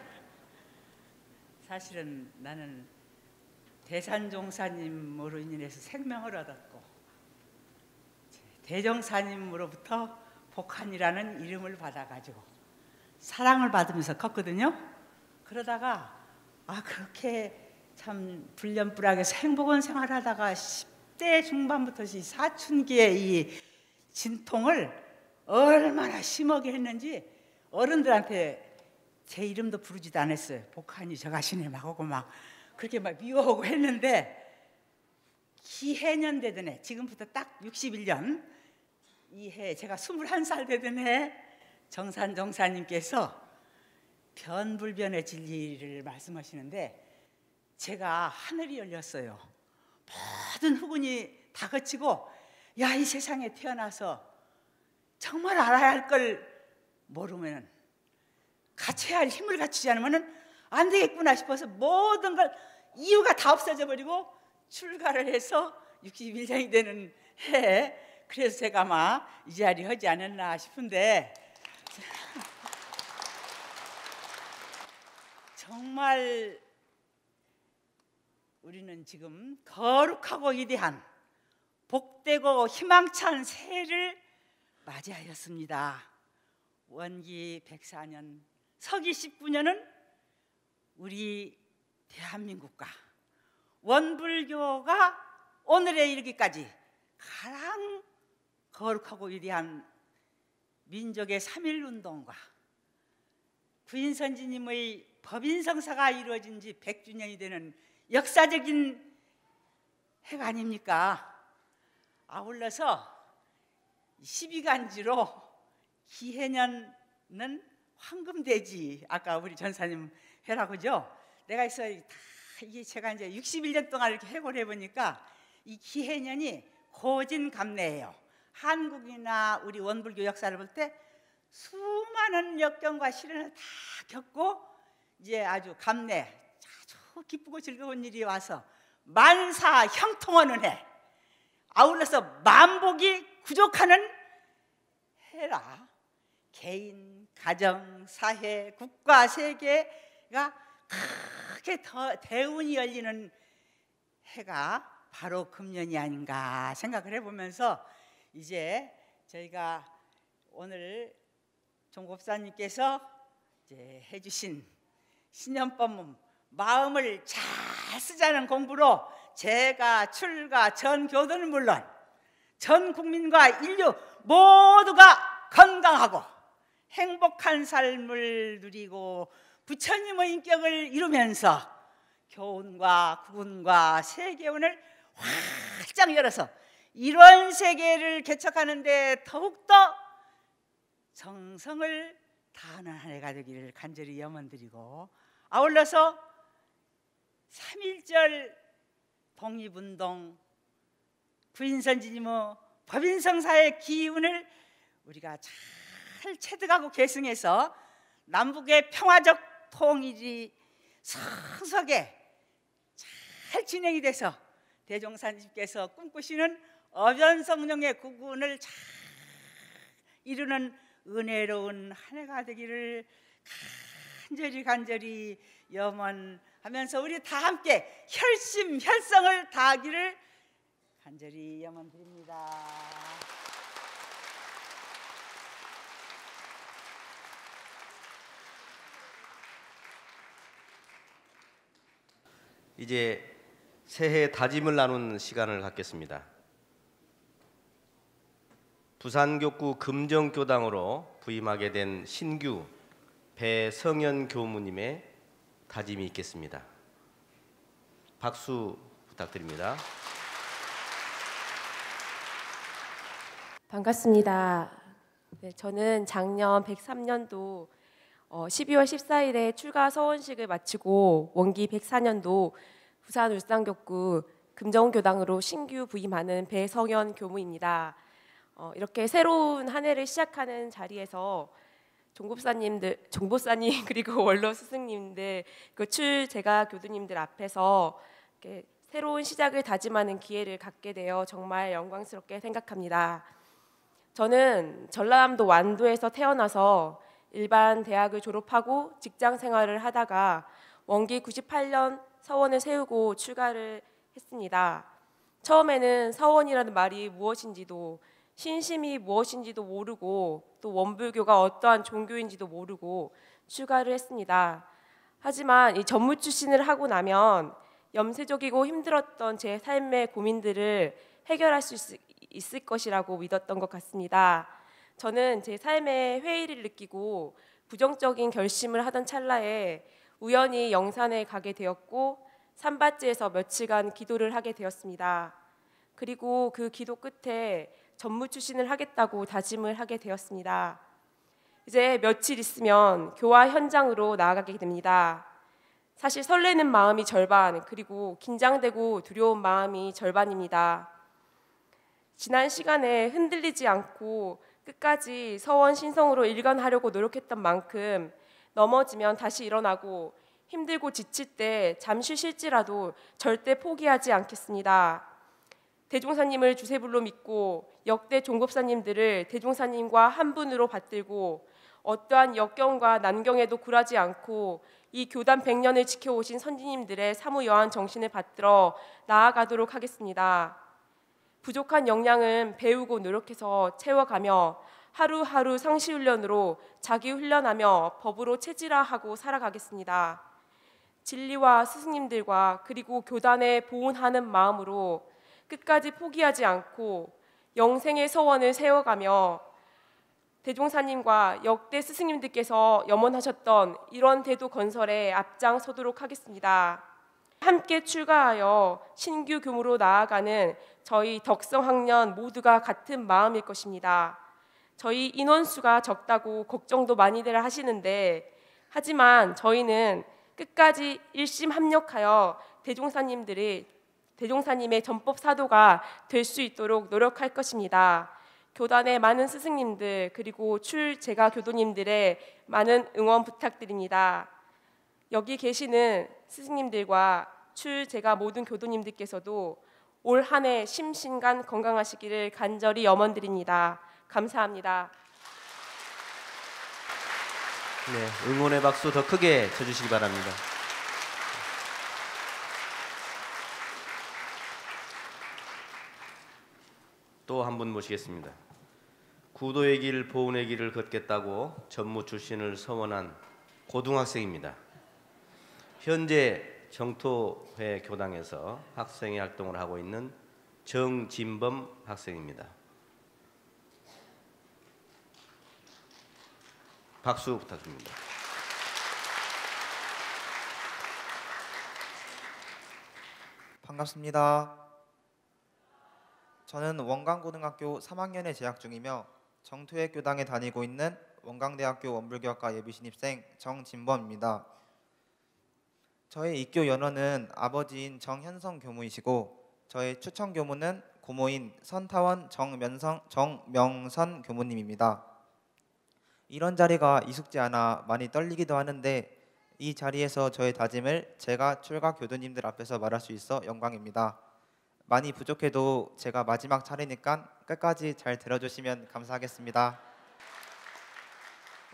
사실은 나는 대산종사님으로 인해서 생명을 얻었고 대종사님으로부터 복한이라는 이름을 받아가지고 사랑을 받으면서 컸거든요. 그러다가 그렇게 참 불렴불하게 행복한 생활하다가 10대 중반부터 사춘기에 이 진통을 얼마나 심하게 했는지 어른들한테 제 이름도 부르지도 않았어요. 복한이 저가시네 막 하고 막 그렇게 막 미워하고 했는데 기해년 되던 해, 지금부터 딱 61년 이 해, 제가 21살 되던 해 정산 정사님께서 변불변의 진리를 말씀하시는데 제가 하늘이 열렸어요. 모든 후군이 다 거치고 야, 이 세상에 태어나서 정말 알아야 할 걸 모르면 갖춰야 할 힘을 갖추지 않으면 안 되겠구나 싶어서 모든 걸 이유가 다 없어져 버리고 출가를 해서 61년이 되는 해에 그래서 제가 아마 이 자리 하지 않았나 싶은데 정말 우리는 지금 거룩하고 위대한 복되고 희망찬 새해를 맞이하였습니다. 원기 104년, 서기 19년은 우리 대한민국과 원불교가 오늘에 이르기까지 가장 거룩하고 위대한 민족의 3.1운동과 구인선지님의 법인성사가 이루어진 지 100주년이 되는 역사적인 해가 아닙니까? 아울러서 12간지로 기해년은 황금돼지, 아까 우리 전사님 해라고죠? 내가 있어 이게 제가 이제 61년 동안 이렇게 해고를 해보니까 이 기해년이 고진감래예요. 한국이나 우리 원불교 역사를 볼 때 수많은 역경과 시련을 다 겪고 이제 아주 감래, 아주 기쁘고 즐거운 일이 와서 만사 형통하는 해, 아울러서 만복이 부족하는 해라. 개인, 가정, 사회, 국가, 세계가 크게 더 대운이 열리는 해가 바로 금년이 아닌가 생각을 해보면서 이제 저희가 오늘 종법사님께서 이제 해주신 신년법문 마음을 잘 쓰자는 공부로 제가 출가 전 교도는 물론 전 국민과 인류 모두가 건강하고 행복한 삶을 누리고 부처님의 인격을 이루면서 교훈과 구군과 세계운을 활짝 열어서 이런 세계를 개척하는 데 더욱더 정성을 다하는 한 해가 되기를 간절히 염원드리고, 아울러서 3.1절 독립운동 구인선지님의 법인성사의 기운을 우리가 잘 체득하고 계승해서 남북의 평화적 통일이 성석에 잘 진행이 돼서 대종사님께서 꿈꾸시는 어변성령의 구군을 잘 이루는 은혜로운 한 해가 되기를 간절히 염원하면서 우리 다 함께 혈심혈성을 다하기를 간절히 염원드립니다. 이제 새해 다짐을 나눈 시간을 갖겠습니다. 부산교구 금정교당으로 부임하게 된 신규 배성현 교무님의 다짐이 있겠습니다. 박수 부탁드립니다. 반갑습니다. 네, 저는 작년 103년도 12월 14일에 출가 서원식을 마치고 원기 104년도 부산 울산교구 금정교당으로 신규 부임하는 배성현 교무입니다. 이렇게 새로운 한 해를 시작하는 자리에서 종보사님 그리고 원로 스승님들, 제가 교두님들 앞에서 이렇게 새로운 시작을 다짐하는 기회를 갖게 되어 정말 영광스럽게 생각합니다. 저는 전라남도 완도에서 태어나서 일반 대학을 졸업하고 직장 생활을 하다가 원기 98년 서원을 세우고 출가를 했습니다. 처음에는 서원이라는 말이 무엇인지도, 신심이 무엇인지도 모르고, 또 원불교가 어떠한 종교인지도 모르고 출가를 했습니다. 하지만 이 전무 출신을 하고 나면 염세적이고 힘들었던 제 삶의 고민들을 해결할 수 있을 것이라고 믿었던 것 같습니다. 저는 제 삶에 회의를 느끼고 부정적인 결심을 하던 찰나에 우연히 영산에 가게 되었고 산바지에서 며칠간 기도를 하게 되었습니다. 그리고 그 기도 끝에 전무 출신을 하겠다고 다짐을 하게 되었습니다. 이제 며칠 있으면 교화 현장으로 나아가게 됩니다. 사실 설레는 마음이 절반, 그리고 긴장되고 두려운 마음이 절반입니다. 지난 시간에 흔들리지 않고 끝까지 서원 신성으로 일관하려고 노력했던 만큼 넘어지면 다시 일어나고 힘들고 지칠 때 잠시 쉴지라도 절대 포기하지 않겠습니다. 대종사님을 주세불로 믿고 역대 종법사님들을 대종사님과 한 분으로 받들고 어떠한 역경과 난경에도 굴하지 않고 이 교단 100년을 지켜오신 선지님들의 사무여한 정신을 받들어 나아가도록 하겠습니다. 부족한 역량은 배우고 노력해서 채워가며 하루하루 상시훈련으로 자기 훈련하며 법으로 체질화하고 살아가겠습니다. 진리와 스승님들과 그리고 교단에 보훈하는 마음으로 끝까지 포기하지 않고 영생의 서원을 세워가며 대종사님과 역대 스승님들께서 염원하셨던 이런 대도 건설에 앞장서도록 하겠습니다. 함께 출가하여 신규 교무로 나아가는 저희 덕성학년 모두가 같은 마음일 것입니다. 저희 인원수가 적다고 걱정도 많이들 하시는데, 하지만 저희는 끝까지 일심합력하여 대종사님의 전법 사도가 될 수 있도록 노력할 것입니다. 교단의 많은 스승님들 그리고 출제가 교도님들의 많은 응원 부탁드립니다. 여기 계시는 스승님들과 출제가 모든 교도님들께서도 올 한 해 심신간 건강하시기를 간절히 염원드립니다. 감사합니다. 네, 응원의 박수 더 크게 쳐주시기 바랍니다. 또 한 분 모시겠습니다. 구도의 길, 보훈의 길을 걷겠다고 전무 출신을 서원한 고등학생입니다. 현재 정토회 교당에서 학생회 활동을 하고 있는 정진범 학생입니다. 박수 부탁드립니다. 반갑습니다. 저는 원광고등학교 3학년에 재학 중이며 정토회 교당에 다니고 있는 원광대학교 원불교학과 예비신입생 정진범입니다. 저의 입교 연원은 아버지인 정현성 교무이시고 저의 추천 교무는 고모인 선타원 정명선 교무님입니다. 이런 자리가 익숙지 않아 많이 떨리기도 하는데 이 자리에서 저의 다짐을 제가 출가 교도님들 앞에서 말할 수 있어 영광입니다. 많이 부족해도 제가 마지막 차례니까 끝까지 잘 들어주시면 감사하겠습니다.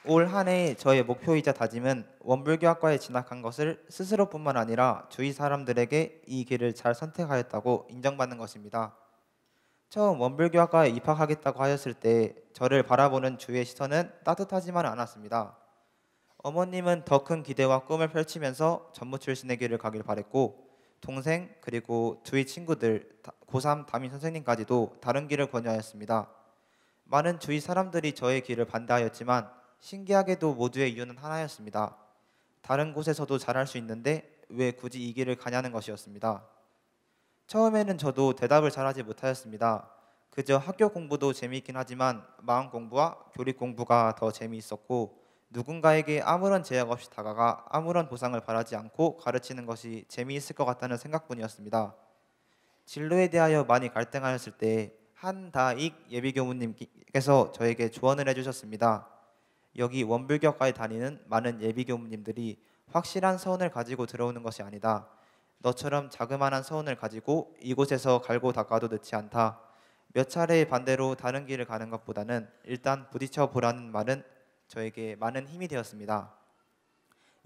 올 한 해 저의 목표이자 다짐은 원불교학과에 진학한 것을 스스로뿐만 아니라 주위 사람들에게 이 길을 잘 선택하였다고 인정받는 것입니다. 처음 원불교학과에 입학하겠다고 하였을 때 저를 바라보는 주위의 시선은 따뜻하지만 않았습니다. 어머님은 더 큰 기대와 꿈을 펼치면서 전무 출신의 길을 가길 바랬고 동생 그리고 주위 친구들 고3 담임 선생님까지도 다른 길을 권유하였습니다. 많은 주위 사람들이 저의 길을 반대하였지만 신기하게도 모두의 이유는 하나였습니다. 다른 곳에서도 잘할 수 있는데 왜 굳이 이 길을 가냐는 것이었습니다. 처음에는 저도 대답을 잘하지 못하였습니다. 그저 학교 공부도 재미있긴 하지만 마음 공부와 교리 공부가 더 재미있었고 누군가에게 아무런 제약 없이 다가가 아무런 보상을 바라지 않고 가르치는 것이 재미있을 것 같다는 생각뿐이었습니다. 진로에 대하여 많이 갈등하였을 때 한다익 예비교무님께서 저에게 조언을 해주셨습니다. 여기 원불교학과에 다니는 많은 예비교무님들이 확실한 서원을 가지고 들어오는 것이 아니다. 너처럼 자그마한 서원을 가지고 이곳에서 갈고 닦아도 늦지 않다. 몇 차례의 반대로 다른 길을 가는 것보다는 일단 부딪혀 보라는 말은 저에게 많은 힘이 되었습니다.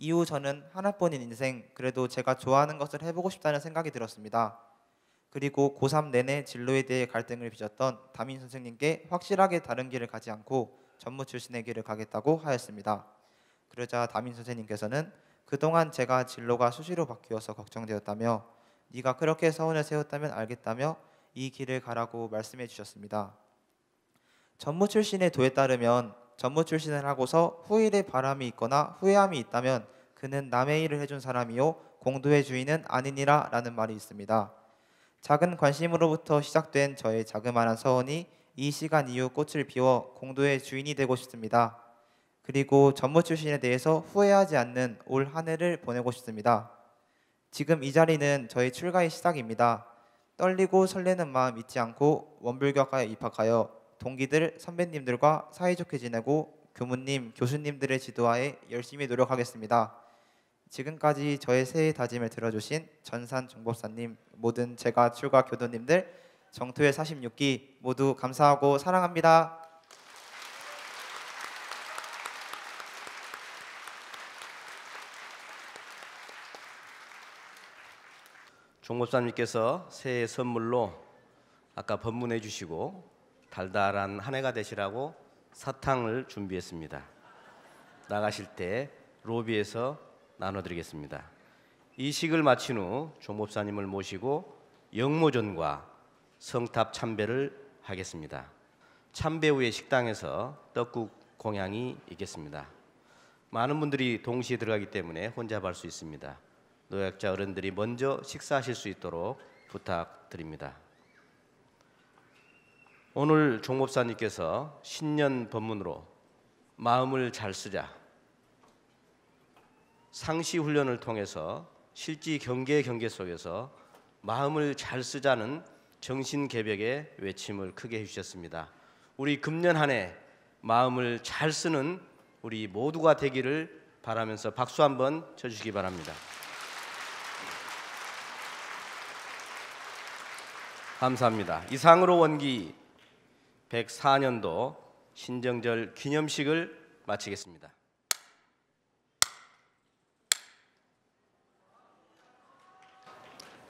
이후 저는 하나뿐인 인생, 그래도 제가 좋아하는 것을 해보고 싶다는 생각이 들었습니다. 그리고 고3 내내 진로에 대해 갈등을 빚었던 담임 선생님께 확실하게 다른 길을 가지 않고 전무 출신의 길을 가겠다고 하였습니다. 그러자 담임 선생님께서는 그동안 제가 진로가 수시로 바뀌어서 걱정되었다며 네가 그렇게 서운을 세웠다면 알겠다며 이 길을 가라고 말씀해 주셨습니다. 전무 출신의 도에 따르면 전무 출신을 하고서 후일에 바람이 있거나 후회함이 있다면 그는 남의 일을 해준 사람이요 공도의 주인은 아니니라 라는 말이 있습니다. 작은 관심으로부터 시작된 저의 자그마한 서원이 이 시간 이후 꽃을 피워 공도의 주인이 되고 싶습니다. 그리고 전무 출신에 대해서 후회하지 않는 올 한 해를 보내고 싶습니다. 지금 이 자리는 저의 출가의 시작입니다. 떨리고 설레는 마음 잊지 않고 원불교학과에 입학하여 동기들, 선배님들과 사이좋게 지내고 교무님, 교수님들의 지도하에 열심히 노력하겠습니다. 지금까지 저의 새해 다짐을 들어주신 전산 정법사님, 모든 제가 출가 교도님들, 정토의 46기 모두 감사하고 사랑합니다. 종법사님께서 새해 선물로 아까 법문해 주시고 달달한 한 해가 되시라고 사탕을 준비했습니다. 나가실 때 로비에서 나눠드리겠습니다. 이 식을 마친 후 종법사님을 모시고 영모전과 성탑 참배를 하겠습니다. 참배 후에 식당에서 떡국 공양이 있겠습니다. 많은 분들이 동시에 들어가기 때문에 혼잡할 수 있습니다. 노약자 어른들이 먼저 식사하실 수 있도록 부탁드립니다. 오늘 종법사님께서 신년 법문으로 마음을 잘 쓰자, 상시 훈련을 통해서 실지 경계 속에서 마음을 잘 쓰자는 정신개벽의 외침을 크게 해주셨습니다. 우리 금년 한 해 마음을 잘 쓰는 우리 모두가 되기를 바라면서 박수 한번 쳐주시기 바랍니다. 감사합니다. 이상으로 원기 104년도 신정절 기념식을 마치겠습니다.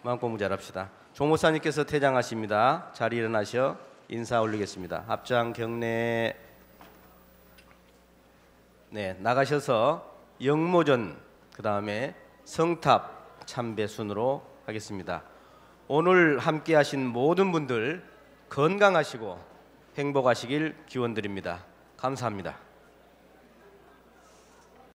마음공부 잘합시다. 종목사님께서 퇴장하십니다. 자리 일어나셔 인사 올리겠습니다. 합장 경례. 네, 나가셔서 영모전 그 다음에 성탑 참배 순으로 하겠습니다. 오늘 함께 하신 모든 분들 건강하시고 행복하시길 기원드립니다. 감사합니다.